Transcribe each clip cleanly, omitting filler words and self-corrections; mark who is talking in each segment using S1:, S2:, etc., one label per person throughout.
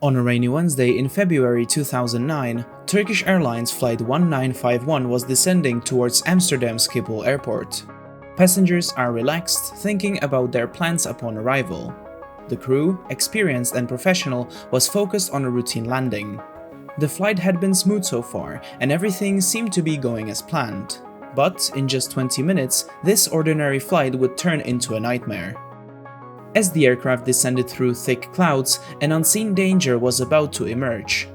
S1: On a rainy Wednesday in February 2009, Turkish Airlines Flight 1951 was descending towards Amsterdam Schiphol Airport. Passengers are relaxed, thinking about their plans upon arrival. The crew, experienced and professional, was focused on a routine landing. The flight had been smooth so far, and everything seemed to be going as planned. But in just 20 minutes, this ordinary flight would turn into a nightmare. As the aircraft descended through thick clouds, an unseen danger was about to emerge.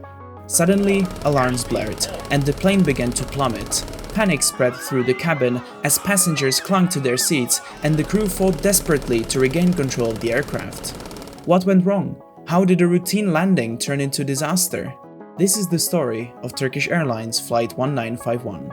S1: Suddenly, alarms blared, and the plane began to plummet. Panic spread through the cabin as passengers clung to their seats and the crew fought desperately to regain control of the aircraft. What went wrong? How did a routine landing turn into disaster? This is the story of Turkish Airlines Flight 1951.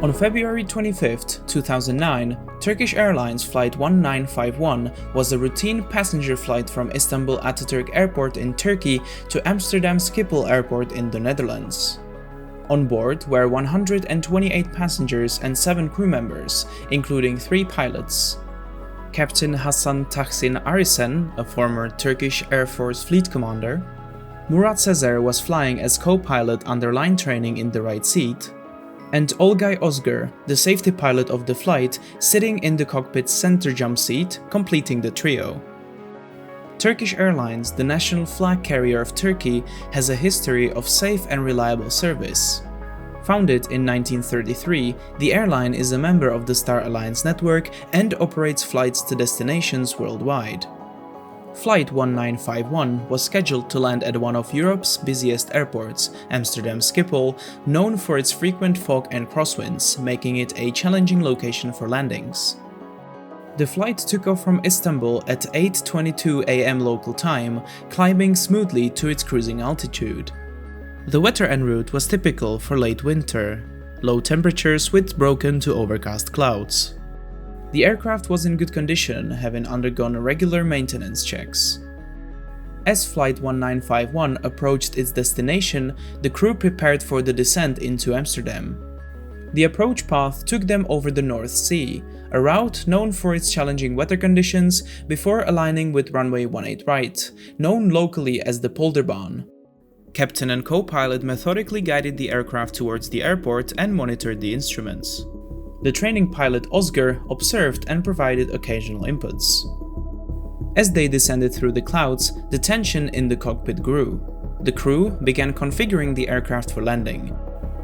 S1: On February 25, 2009, Turkish Airlines Flight 1951 was a routine passenger flight from Istanbul Ataturk Airport in Turkey to Amsterdam Schiphol Airport in the Netherlands. On board were 128 passengers and 7 crew members, including 3 pilots. Captain Hasan Tahsin Arisen, a former Turkish Air Force fleet commander. Murat Sezer was flying as co-pilot under line training in the right seat. And Olgay Ozgur, the safety pilot of the flight, sitting in the cockpit's center jump seat, completing the trio. Turkish Airlines, the national flag carrier of Turkey, has a history of safe and reliable service. Founded in 1933, the airline is a member of the Star Alliance network and operates flights to destinations worldwide. Flight 1951 was scheduled to land at one of Europe's busiest airports, Amsterdam Schiphol, known for its frequent fog and crosswinds, making it a challenging location for landings. The flight took off from Istanbul at 8:22 a.m. local time, climbing smoothly to its cruising altitude. The weather en route was typical for late winter, low temperatures with broken to overcast clouds. The aircraft was in good condition, having undergone regular maintenance checks. As Flight 1951 approached its destination, the crew prepared for the descent into Amsterdam. The approach path took them over the North Sea, a route known for its challenging weather conditions, before aligning with runway 18 right, known locally as the Polderbaan. Captain and co-pilot methodically guided the aircraft towards the airport and monitored the instruments. The training pilot Ozgur observed and provided occasional inputs. As they descended through the clouds, the tension in the cockpit grew. The crew began configuring the aircraft for landing.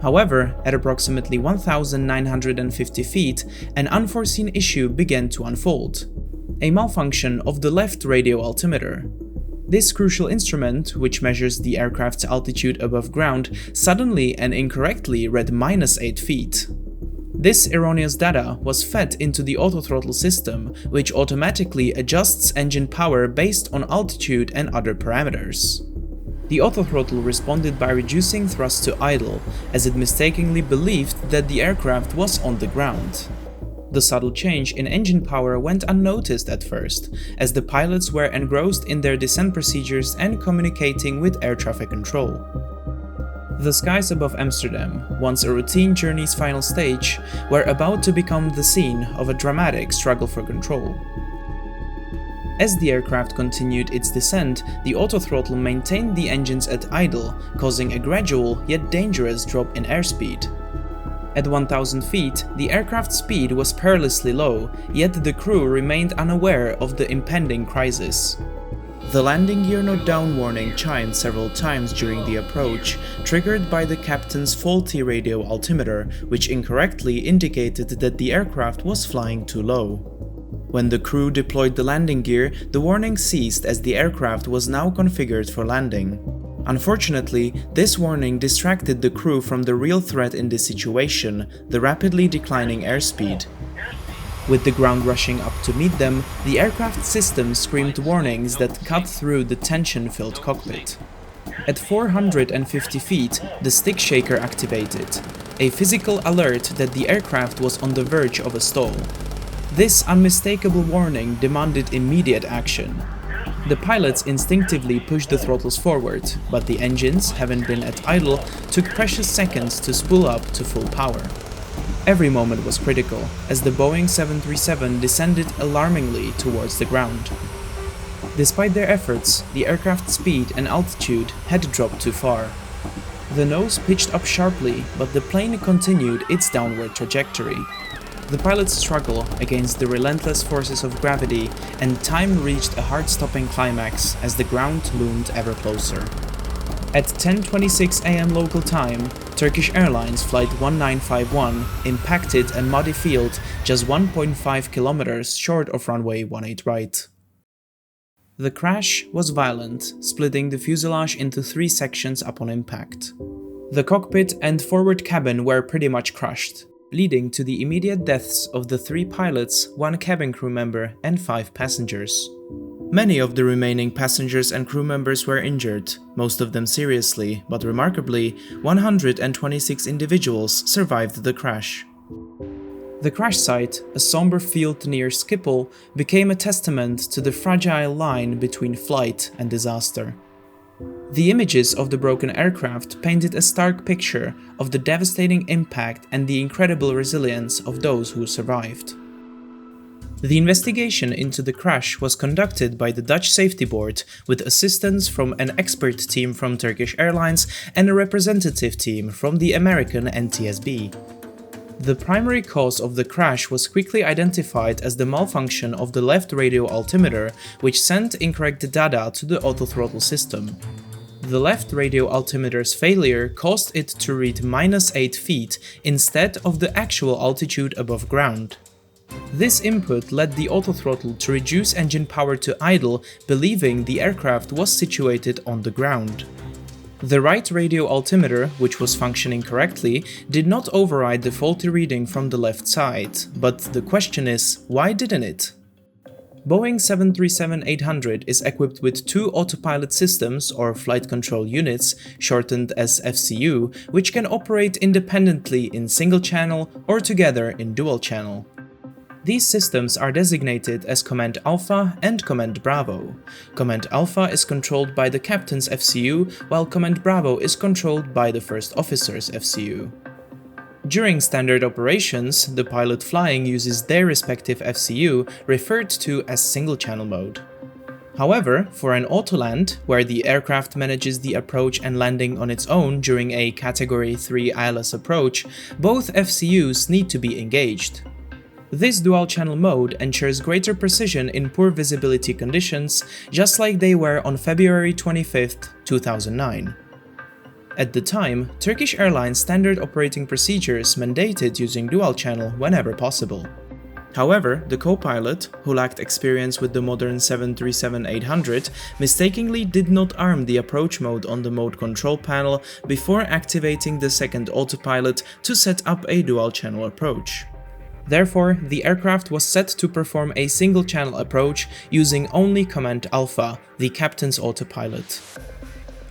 S1: However, at approximately 1,950 feet, an unforeseen issue began to unfold: a malfunction of the left radio altimeter. This crucial instrument, which measures the aircraft's altitude above ground, suddenly and incorrectly read -8 feet. This erroneous data was fed into the autothrottle system, which automatically adjusts engine power based on altitude and other parameters. The autothrottle responded by reducing thrust to idle, as it mistakenly believed that the aircraft was on the ground. The subtle change in engine power went unnoticed at first, as the pilots were engrossed in their descent procedures and communicating with air traffic control. The skies above Amsterdam, once a routine journey's final stage, were about to become the scene of a dramatic struggle for control. As the aircraft continued its descent, the autothrottle maintained the engines at idle, causing a gradual yet dangerous drop in airspeed. At 1,000 feet, the aircraft's speed was perilously low, yet the crew remained unaware of the impending crisis. The landing gear no down warning chimed several times during the approach, triggered by the captain's faulty radio altimeter, which incorrectly indicated that the aircraft was flying too low. When the crew deployed the landing gear, the warning ceased as the aircraft was now configured for landing. Unfortunately, this warning distracted the crew from the real threat in this situation, the rapidly declining airspeed. With the ground rushing up to meet them, the aircraft system screamed warnings that cut through the tension-filled cockpit. At 450 feet, the stick shaker activated, a physical alert that the aircraft was on the verge of a stall. This unmistakable warning demanded immediate action. The pilots instinctively pushed the throttles forward, but the engines, having been at idle, took precious seconds to spool up to full power. Every moment was critical, as the Boeing 737 descended alarmingly towards the ground. Despite their efforts, the aircraft's speed and altitude had dropped too far. The nose pitched up sharply, but the plane continued its downward trajectory. The pilots struggled against the relentless forces of gravity, and time reached a heart-stopping climax as the ground loomed ever closer. At 10:26 AM local time, Turkish Airlines Flight 1951 impacted a muddy field just 1.5 kilometers short of runway 18 right. The crash was violent, splitting the fuselage into 3 sections upon impact. The cockpit and forward cabin were pretty much crushed, leading to the immediate deaths of the 3 pilots, 1 cabin crew member, and 5 passengers. Many of the remaining passengers and crew members were injured, most of them seriously, but remarkably, 126 individuals survived the crash. The crash site, a somber field near Schiphol, became a testament to the fragile line between flight and disaster. The images of the broken aircraft painted a stark picture of the devastating impact and the incredible resilience of those who survived. The investigation into the crash was conducted by the Dutch Safety Board with assistance from an expert team from Turkish Airlines and a representative team from the American NTSB. The primary cause of the crash was quickly identified as the malfunction of the left radio altimeter, which sent incorrect data to the autothrottle system. The left radio altimeter's failure caused it to read -8 feet instead of the actual altitude above ground. This input led the autothrottle to reduce engine power to idle, believing the aircraft was situated on the ground. The right radio altimeter, which was functioning correctly, did not override the faulty reading from the left side, but the question is, why didn't it? Boeing 737-800 is equipped with 2 autopilot systems, or flight control units, shortened as FCU, which can operate independently in single channel or together in dual channel. These systems are designated as Command Alpha and Command Bravo. Command Alpha is controlled by the captain's FCU, while Command Bravo is controlled by the first officer's FCU. During standard operations, the pilot flying uses their respective FCU, referred to as single-channel mode. However, for an autoland, where the aircraft manages the approach and landing on its own during a Category 3 ILS approach, both FCUs need to be engaged. This dual-channel mode ensures greater precision in poor visibility conditions, just like they were on February 25, 2009. At the time, Turkish Airlines standard operating procedures mandated using dual-channel whenever possible. However, the co-pilot, who lacked experience with the modern 737-800, mistakenly did not arm the approach mode on the mode control panel before activating the second autopilot to set up a dual-channel approach. Therefore, the aircraft was set to perform a single-channel approach using only Command Alpha, the captain's autopilot.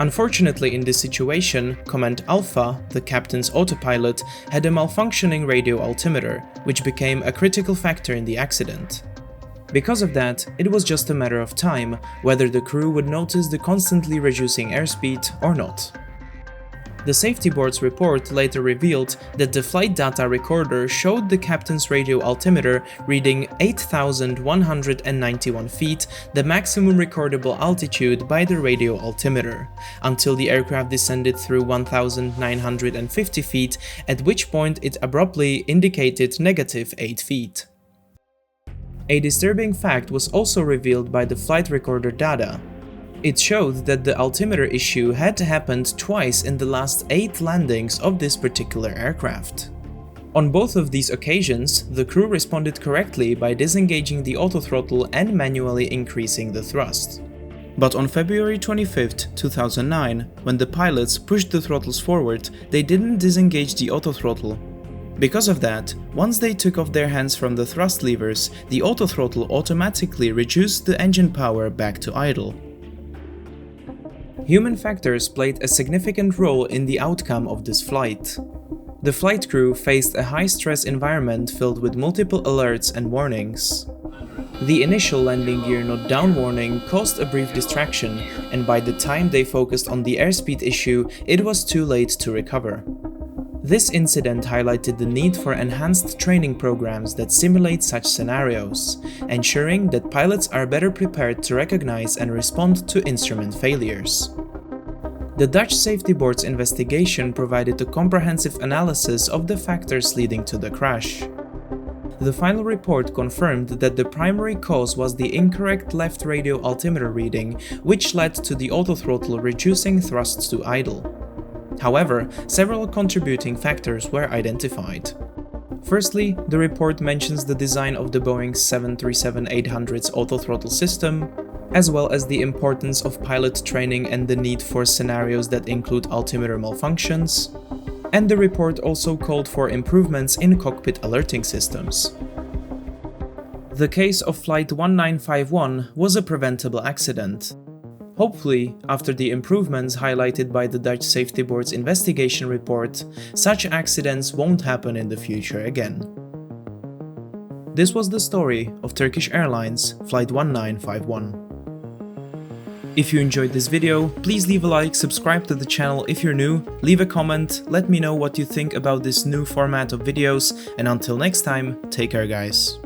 S1: Unfortunately, in this situation, Command Alpha, the captain's autopilot, had a malfunctioning radio altimeter, which became a critical factor in the accident. Because of that, it was just a matter of time whether the crew would notice the constantly reducing airspeed or not. The safety board's report later revealed that the flight data recorder showed the captain's radio altimeter reading 8,191 feet, the maximum recordable altitude by the radio altimeter, until the aircraft descended through 1,950 feet, at which point it abruptly indicated -8 feet. A disturbing fact was also revealed by the flight recorder data. It showed that the altimeter issue had happened twice in the last 8 landings of this particular aircraft. On both of these occasions, the crew responded correctly by disengaging the autothrottle and manually increasing the thrust. But on February 25, 2009, when the pilots pushed the throttles forward, they didn't disengage the autothrottle. Because of that, once they took off their hands from the thrust levers, the autothrottle automatically reduced the engine power back to idle. Human factors played a significant role in the outcome of this flight. The flight crew faced a high-stress environment filled with multiple alerts and warnings. The initial landing gear node down warning caused a brief distraction, and by the time they focused on the airspeed issue, it was too late to recover. This incident highlighted the need for enhanced training programs that simulate such scenarios, ensuring that pilots are better prepared to recognize and respond to instrument failures. The Dutch Safety Board's investigation provided a comprehensive analysis of the factors leading to the crash. The final report confirmed that the primary cause was the incorrect left radio altimeter reading, which led to the autothrottle reducing thrusts to idle. However, several contributing factors were identified. Firstly, the report mentions the design of the Boeing 737-800's autothrottle system, as well as the importance of pilot training and the need for scenarios that include altimeter malfunctions, and the report also called for improvements in cockpit alerting systems. The case of Flight 1951 was a preventable accident. Hopefully, after the improvements highlighted by the Dutch Safety Board's investigation report, such accidents won't happen in the future again. This was the story of Turkish Airlines Flight 1951. If you enjoyed this video, please leave a like, subscribe to the channel if you're new, leave a comment, let me know what you think about this new format of videos, and until next time, take care guys.